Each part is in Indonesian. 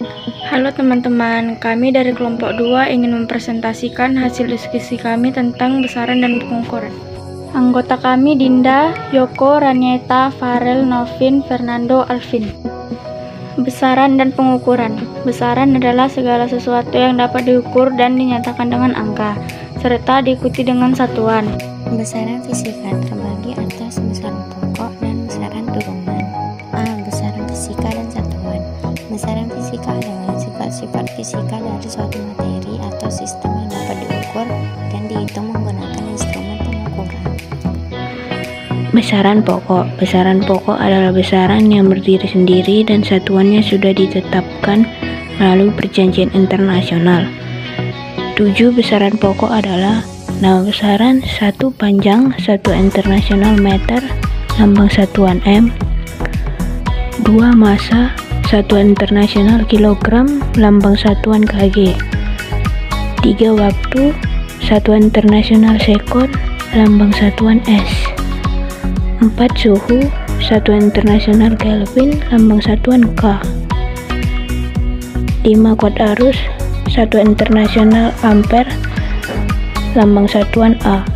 Halo teman-teman, kami dari kelompok 2 ingin mempresentasikan hasil diskusi kami tentang besaran dan pengukuran. Anggota kami Dinda, Yoko, Ranieta, Farel, Novin, Fernando, Alvin. Besaran dan pengukuran. Besaran adalah segala sesuatu yang dapat diukur dan dinyatakan dengan angka, serta diikuti dengan satuan. Besaran fisika terbagi atas besaran pokok dan besaran turunan. A. Besaran fisika dan satuan. Besaran fisika adalah sifat-sifat fisika dari suatu materi atau sistem yang dapat diukur dan dihitung menggunakan instrumen pengukuran. Besaran pokok. Besaran pokok adalah besaran yang berdiri sendiri dan satuannya sudah ditetapkan melalui perjanjian internasional. 7 besaran pokok adalah nama besaran, 1 panjang, 1 internasional meter, lambang satuan M, 2 massa, 1 internasional kilogram, lambang satuan kg, 3 waktu, 1 internasional sekon, lambang satuan S, 4 suhu, 1 internasional Kelvin, lambang satuan K, 5 kuat arus, 1 internasional ampere, lambang satuan A,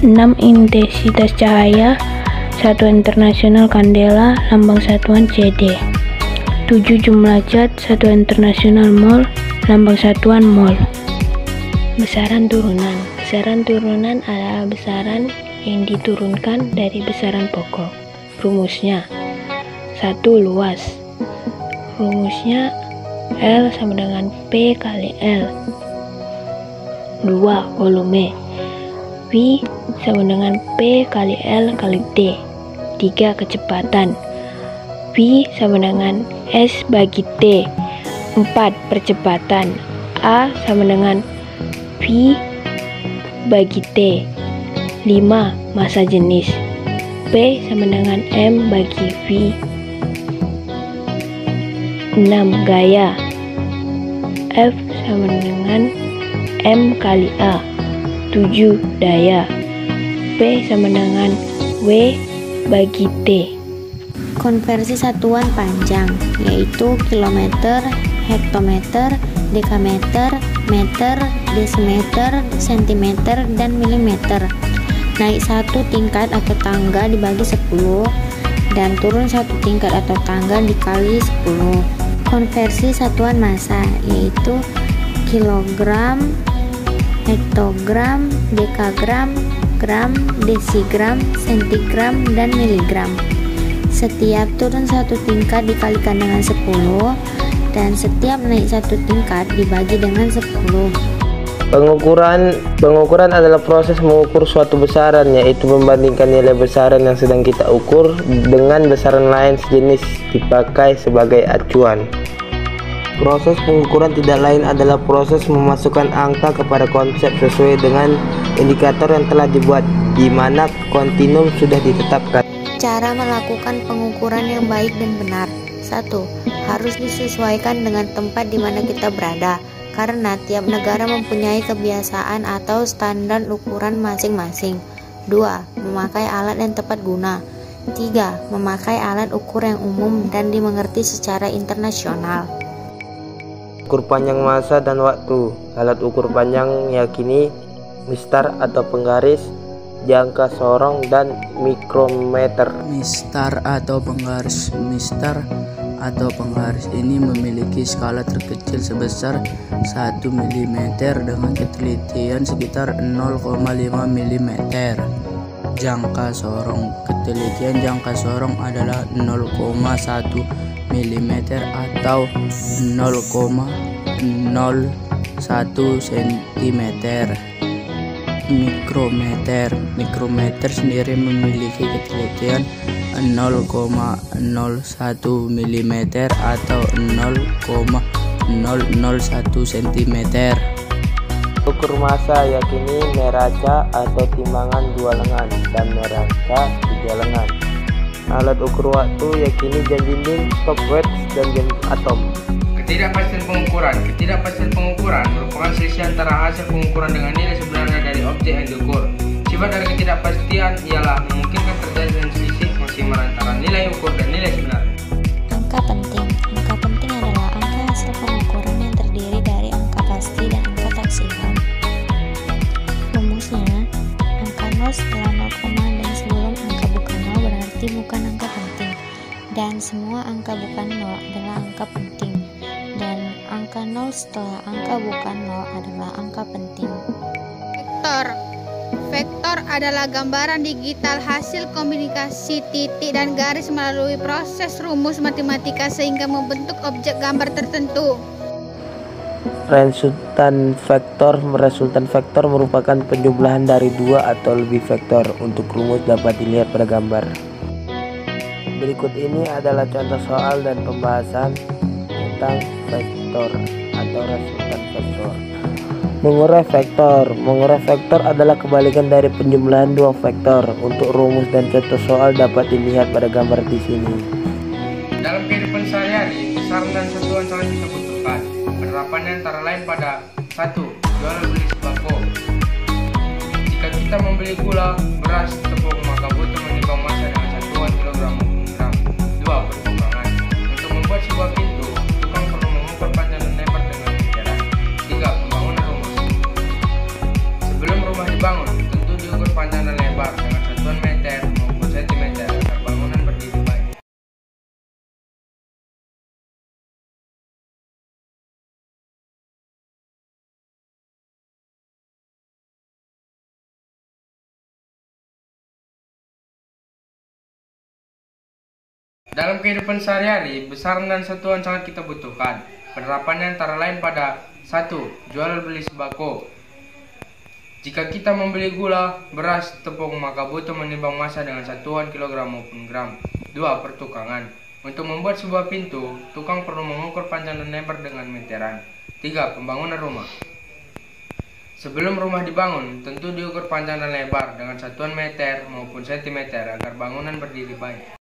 6 intensitas cahaya, 1 internasional kandela, lambang satuan CD, 7 jumlah zat, 1 internasional mol, lambang satuan mol. Besaran turunan. Besaran turunan adalah besaran yang diturunkan dari besaran pokok. Rumusnya 1. Luas. Rumusnya L sama dengan P kali L. 2. Volume. V sama dengan P kali L kali T. 3. Kecepatan. V sama dengan S bagi T. 4. Percepatan. A sama dengan V bagi T. 5. Massa jenis. P sama dengan M bagi V. 6. Gaya. F sama dengan M kali A. 7. Daya. P sama dengan W bagi T. Konversi satuan panjang, yaitu kilometer, hektometer, dekameter, meter, desimeter, sentimeter, dan milimeter. Naik 1 tingkat atau tangga dibagi 10 dan turun 1 tingkat atau tangga dikali 10. Konversi satuan massa, yaitu kilogram, hektogram, dekagram, gram, desigram, sentigram, dan miligram. Setiap turun 1 tingkat dikalikan dengan 10 dan setiap naik 1 tingkat dibagi dengan 10. Pengukuran adalah proses mengukur suatu besaran, yaitu membandingkan nilai besaran yang sedang kita ukur dengan besaran lain sejenis dipakai sebagai acuan. Proses pengukuran tidak lain adalah proses memasukkan angka kepada konsep sesuai dengan indikator yang telah dibuat, di mana kontinum sudah ditetapkan. Cara melakukan pengukuran yang baik dan benar. 1. Harus disesuaikan dengan tempat di mana kita berada, karena tiap negara mempunyai kebiasaan atau standar ukuran masing-masing. 2. Memakai alat yang tepat guna. 3. Memakai alat ukur yang umum dan dimengerti secara internasional. Ukur panjang massa dan waktu. Alat ukur panjang yakini mistar atau penggaris, jangka sorong, dan mikrometer. Mistar atau penggaris ini memiliki skala terkecil sebesar 1 mm dengan ketelitian sekitar 0,5 mm. Jangka sorong. Ketelitian jangka sorong adalah 0,1 mm atau 0,01 cm. Mikrometer sendiri memiliki ketelitian 0,01 mm atau 0,001 cm. Ukur massa yakini neraca atau timbangan 2 lengan dan neraca 3 lengan. Alat ukur waktu yakini jam dinding, stopwatch, dan jam atom. Ketidakpastian pengukuran merupakan selisih antara hasil pengukuran dengan nilai sebenarnya dari objek yang diukur. Sifat dari ketidakpastian ialah memungkinkan terjadinya selisih maksimal antara nilai ukur dan nilai sebenarnya. Angka penting adalah angka yang angka bukan 0 adalah angka penting, dan angka 0 setelah angka bukan 0 adalah angka penting. Vektor adalah gambaran digital hasil kombinasi titik dan garis melalui proses rumus matematika sehingga membentuk objek gambar tertentu. Resultan vektor merupakan penjumlahan dari dua atau lebih vektor. Untuk rumus dapat dilihat pada gambar. Berikut ini adalah contoh soal dan pembahasan tentang vektor atau resultan vektor. Mengurai vektor adalah kebalikan dari penjumlahan dua vektor. Untuk rumus dan contoh soal dapat dilihat pada gambar di sini. Dalam kehidupan sehari-hari, besaran dan satuan sangat kita butuhkan. Penerapannya antara lain pada 1. Jual beli sembako. Jika kita membeli gula, beras, tepung, maka butuh menimbang massa dengan satuan kilogram maupun gram. 2. Pertimbangan. Untuk membuat sebuah pintu, tukang perlu mengukur panjang dan lebar dengan meteran. 3. Pembangunan rumah. Sebelum rumah dibangun, tentu diukur panjang dan lebar dengan satuan meter maupun sentimeter agar bangunan berdiri baik. Dalam kehidupan sehari-hari, besaran dan satuan sangat kita butuhkan. Penerapannya antara lain pada 1. Jual beli sembako. Jika kita membeli gula, beras, tepung, maka butuh menimbang massa dengan satuan kilogram maupun gram. 2. Pertukangan. Untuk membuat sebuah pintu, tukang perlu mengukur panjang dan lebar dengan meteran. 3. Pembangunan rumah. Sebelum rumah dibangun, tentu diukur panjang dan lebar dengan satuan meter maupun sentimeter agar bangunan berdiri baik.